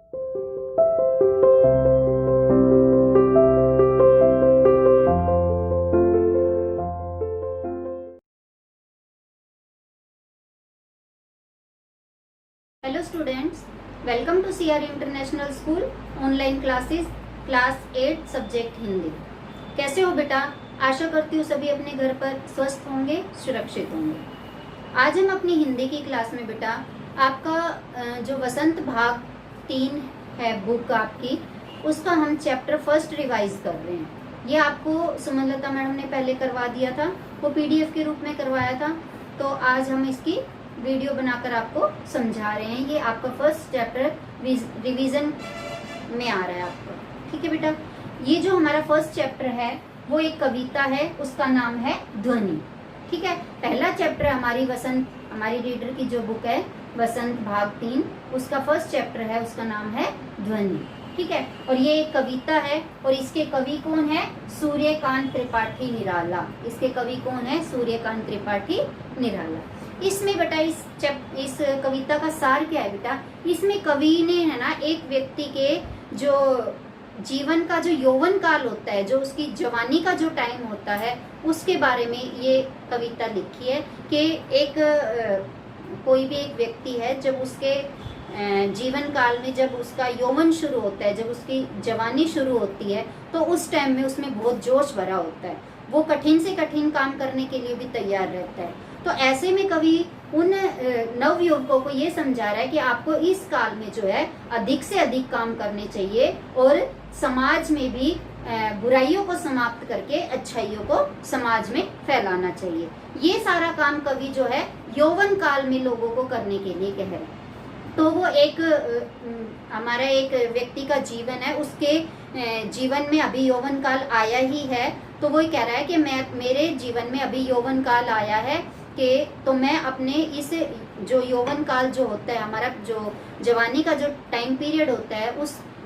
Hello students, welcome to CR international school online classes class 8 subject Hindi. कैसे हो बेटा? आशा करती हूँ सभी अपने घर पर स्वस्थ होंगे, सुरक्षित होंगे। आज हम अपनी हिंदी की क्लास में बेटा आपका जो वसंत भाग 3 है बुक आपकी, उसका हम चैप्टर फर्स्ट रिवाइज कर रहे हैं। ये आपको सुमनलता मैडम ने पहले करवा दिया था, वो पीडीएफ के रूप में करवाया था, तो आज हम इसकी वीडियो बनाकर आपको समझा रहे हैं। ये आपका फर्स्ट चैप्टर रिवीजन में आ रहा है आपका, ठीक है बेटा। ये जो हमारा फर्स्ट चैप्टर है वो एक कविता है, उसका नाम है ध्वनि, ठीक है। पहला चैप्टर हमारी रीडर की जो बुक है वसंत भाग 3, उसका फर्स्ट चैप्टर है, उसका नाम है ध्वनि, ठीक है। और ये एक कविता है और इसके कवि कौन है? सूर्यकांत त्रिपाठी निराला। इसके कवि कौन है? सूर्यकांत त्रिपाठी निराला। इसमें बेटा इस कविता का सार क्या है बेटा? इसमें कवि ने है ना एक व्यक्ति के जो जीवन का जो यौवन काल होता है, जो उसकी जवानी का जो टाइम होता है, उसके बारे में ये कविता लिखी है कि एक कोई भी एक व्यक्ति है, जब उसके जीवन काल में जब उसका यौवन शुरू होता है, जब उसकी जवानी शुरू होती है, तो उस टाइम में उसमें बहुत जोश भरा होता है, वो कठिन से कठिन काम करने के लिए भी तैयार रहता है। तो ऐसे में कवि उन नव युवकों को ये समझा रहा है कि आपको इस काल में जो है अधिक से अधिक काम करने चाहिए और समाज में भी बुराइयों को समाप्त करके अच्छाइयों को समाज में फैलाना चाहिए। ये सारा काम कवि जो है यौवन काल में लोगों को करने के लिए कह रहे हैं। तो वो हमारा एक व्यक्ति का जीवन है, उसके जीवन में अभी यौवन काल आया ही है, तो वो कह रहा है कि मेरे जीवन में अभी यौवन काल आया है कि तो मैं अपने इस जो यौवन काल जो होता है, हमारा जो जवानी का जो टाइम पीरियड होता है,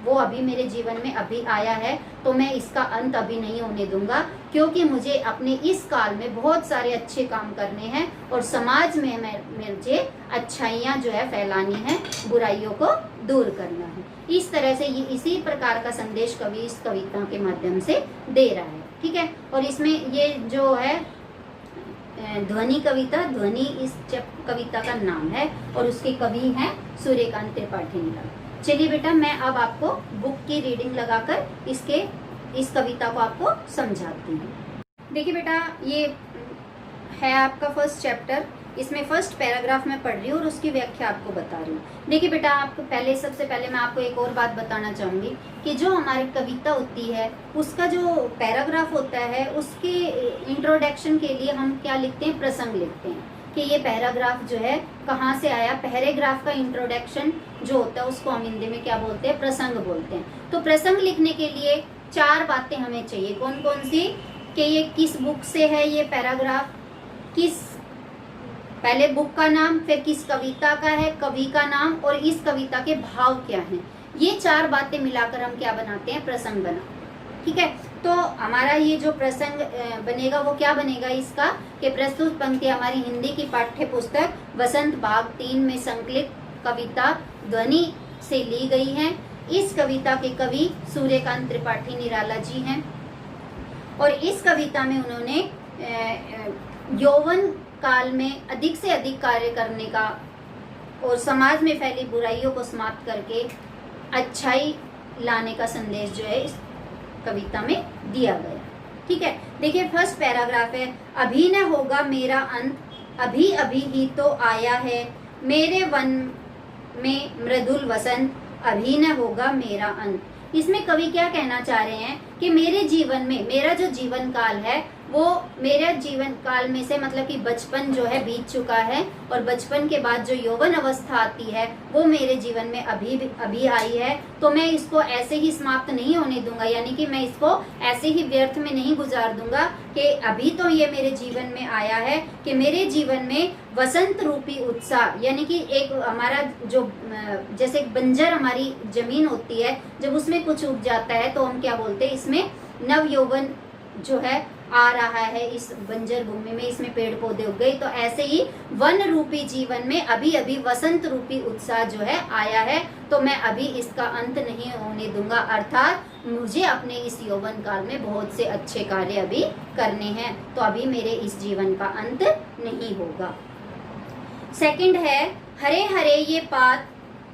वो अभी मेरे जीवन में अभी आया है, तो मैं इसका अंत अभी नहीं होने दूंगा, क्योंकि मुझे अपने इस काल में बहुत सारे अच्छे काम करने हैं और समाज में मुझे अच्छाइयाँ जो है फैलानी है, बुराइयों को दूर करना है। इस तरह से ये इसी प्रकार का संदेश कवि इस कविता के माध्यम से दे रहा है, ठीक है। और इसमें ये जो है ध्वनि कविता, ध्वनि इस कविता का नाम है और उसके कवि हैं सूर्यकांत त्रिपाठी निराला। चलिए बेटा, मैं अब आपको बुक की रीडिंग लगाकर इस कविता को आपको समझाती हूँ। देखिए बेटा, ये है आपका फर्स्ट चैप्टर। इसमें फर्स्ट पैराग्राफ में पढ़ रही हूँ और उसकी व्याख्या आपको बता रही हूँ। देखिए बेटा, आपको सबसे पहले मैं आपको एक और बात बताना चाहूंगी कि जो हमारी कविता होती है, उसका जो पैराग्राफ होता है, उसके इंट्रोडक्शन के लिए हम क्या लिखते हैं? प्रसंग लिखते हैं कि ये पैराग्राफ जो है कहाँ से आया। पैराग्राफ का इंट्रोडक्शन जो होता है उसको हम हिंदी में क्या बोलते हैं? प्रसंग बोलते हैं। तो प्रसंग लिखने के लिए 4 बातें हमें चाहिए। कौन कौन सी? कि ये किस बुक से है ये पैराग्राफ, पहले बुक का नाम, फिर किस कविता का है, कवि का नाम, और इस कविता के भाव क्या हैं। ये 4 बातें मिलाकर हम क्या बनाते हैं? प्रसंग बना, ठीक है। तो हमारा ये जो प्रसंग बनेगा वो क्या बनेगा इसका? कि प्रस्तुत पंक्ति हमारी हिंदी की पाठ्य पुस्तक वसंत भाग 3 में संकलित कविता ध्वनि से ली गई है। इस कविता के कवि सूर्यकांत त्रिपाठी निराला जी हैं और इस कविता में उन्होंने यौवन काल में अधिक से अधिक कार्य करने का और समाज में फैली बुराइयों को समाप्त करके अच्छाई लाने का संदेश जो है इस कविता में दिया गया, ठीक है। देखिए, फर्स्ट पैराग्राफ है, अभी न होगा मेरा अंत, अभी अभी ही तो आया है, मेरे वन में मृदुल वसंत, अभी न होगा मेरा अंत। इसमें कवि क्या कहना चाह रहे हैं कि मेरे जीवन में, मेरा जो जीवन काल है वो मेरे जीवन काल में से मतलब कि बचपन जो है बीत चुका है और बचपन के बाद जो यौवन अवस्था आती है वो मेरे जीवन में अभी आई है, तो मैं इसको ऐसे ही समाप्त नहीं होने दूंगा, यानी कि मैं इसको ऐसे ही व्यर्थ में नहीं गुजार दूंगा कि अभी तो ये मेरे जीवन में आया है कि मेरे जीवन में वसंत रूपी उत्साह, यानी कि एक हमारा जो जैसे बंजर हमारी जमीन होती है, जब उसमें कुछ उग जाता है तो हम क्या बोलते हैं? इसमें नव यौवन जो है आ रहा है इस बंजर भूमि में, इसमें पेड़ पौधे उग गए, तो ऐसे ही वन रूपी जीवन में अभी अभी वसंत रूपी उत्साह जो है आया है, तो मैं अभी इसका अंत नहीं होने दूंगा। अर्थात मुझे अपने इस यौवन काल में बहुत से अच्छे कार्य अभी करने हैं, तो अभी मेरे इस जीवन का अंत नहीं होगा। सेकंड है, हरे हरे ये पात,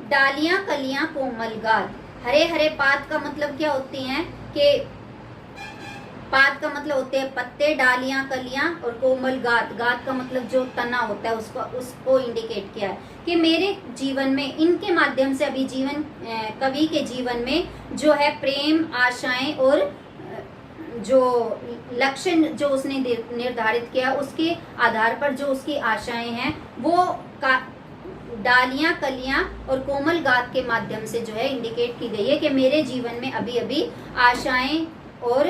डालियां कलियां कोमल गात। हरे हरे पात का मतलब क्या होती हैं कि पात का मतलब होते हैं पत्ते, डालियां कलियां, और कोमल गात, गात का मतलब जो तना होता है उसको इंडिकेट किया है कि मेरे जीवन में इनके माध्यम से अभी जीवन कवि के जीवन में जो है प्रेम, आशाएं और जो लक्ष्य जो उसने निर्धारित किया उसके आधार पर जो उसकी आशाएं हैं वो डालियां कलियां और कोमल गात के माध्यम से जो है इंडिकेट की गई है कि मेरे जीवन में अभी अभी आशाएं और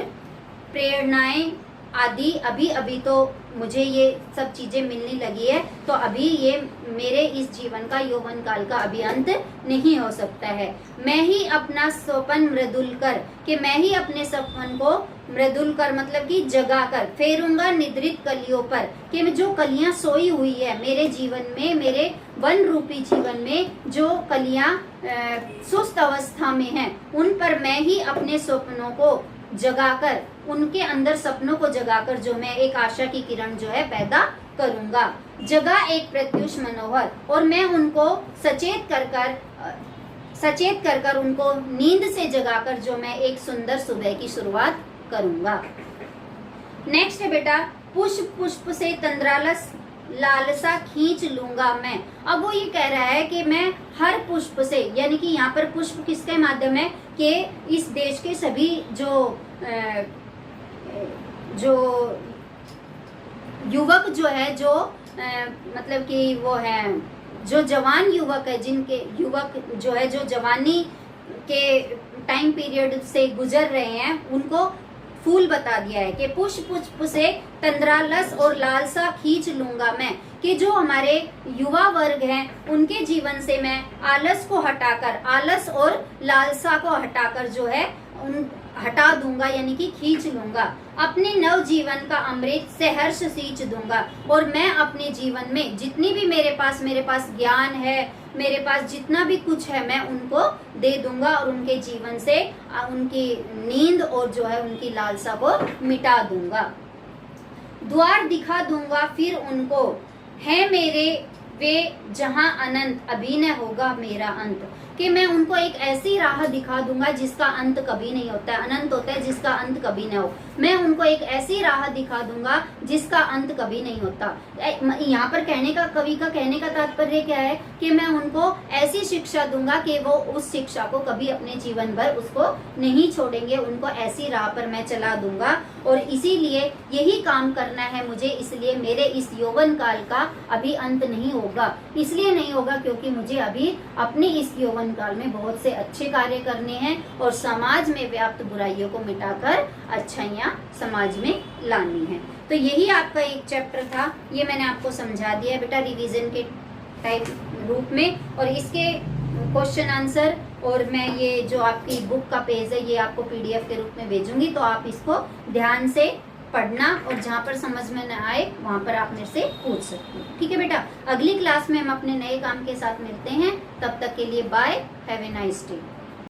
प्रेरणाएं आदि अभी अभी तो मुझे ये सब चीजें मिलने लगी है, तो अभी ये मेरे इस जीवन का यौवन काल का अभी अंत नहीं हो सकता है। मैं ही अपना स्वपन मृदुल कर, कि मैं ही अपने सपन को मृदुल कर मतलब कि जगा कर फेरूंगा निद्रित कलियों पर, कि जो कलियां सोई हुई है मेरे जीवन में, मेरे वन रूपी जीवन में जो कलियां सुस्त अवस्था में हैं, उन पर मैं ही अपने स्वप्नों को जगाकर, उनके अंदर सपनों को जगाकर जो मैं एक आशा की किरण जो है पैदा करूंगा। जगा एक प्रत्युष मनोहर, और मैं उनको सचेत कर कर उनको नींद से जगाकर जो मैं एक सुंदर सुबह की शुरुआत करूंगा। नेक्स्ट है बेटा, पुष्प पुष्प से तंद्रालस लालसा खींच लूंगा मैं। अब वो ये कह रहा है कि मैं हर पुष्प से, यानी कि यहाँ पर पुष्प किसके माध्यम है कि इस देश के सभी जो युवक जो है, जो मतलब कि वो है जो जवान युवक है, जिनके युवक जो है जो जवानी के टाइम पीरियड से गुजर रहे हैं, उनको फूल बता दिया है कि पुष्प पुष्प से तंद्रालस और लालसा खींच लूंगा मैं, कि जो हमारे युवा वर्ग हैं उनके जीवन से मैं आलस को हटाकर, आलस और लालसा को हटाकर जो है उन हटा दूंगा, यानी कि खींच लूंगा। अपने नव जीवन का अमृत से हर्ष सींच दूंगा, और मैं अपने जीवन में जितनी भी मेरे पास ज्ञान है, मेरे पास जितना भी कुछ है, मैं उनको दे दूंगा और उनके जीवन से उनकी नींद और जो है उनकी लालसा को मिटा दूंगा। द्वार दिखा दूंगा फिर उनको, है मेरे वे जहां अनंत, अभी न होगा मेरा अंत, कि मैं उनको एक ऐसी राह दिखा दूंगा जिसका अंत कभी नहीं होता है, अनंत होता है जिसका अंत कभी न हो। मैं उनको एक ऐसी राह दिखा दूंगा जिसका अंत कभी नहीं होता। यहाँ पर कवि का कहने का तात्पर्य क्या है कि मैं उनको ऐसी शिक्षा दूंगा कि वो उस शिक्षा को कभी अपने जीवन भर उसको नहीं छोड़ेंगे, उनको ऐसी राह पर मैं चला दूंगा। और इसीलिए यही काम करना है मुझे, इसलिए मेरे इस यौवन काल का अभी अंत नहीं होगा। इसलिए नहीं होगा क्योंकि मुझे अभी अपने इस यौवन काल में बहुत से अच्छे कार्य करने हैं और समाज में व्याप्त बुराइयों को मिटाकर अच्छाइयाँ समाज में लानी है। तो यही आपका एक चैप्टर था, ये मैंने आपको समझा दिया है बेटा रिवीजन के टाइप रूप में, और इसके क्वेश्चन आंसर और मैं ये जो आपकी बुक का पेज है ये आपको PDF के रूप में भेजूंगी, तो आप इसको ध्यान से पढ़ना और जहाँ पर समझ में न आए वहाँ पर आप मेरे से पूछ सकते हो। ठीक है बेटा, अगली क्लास में हम अपने नए काम के साथ मिलते हैं, तब तक के लिए bye, have a nice day.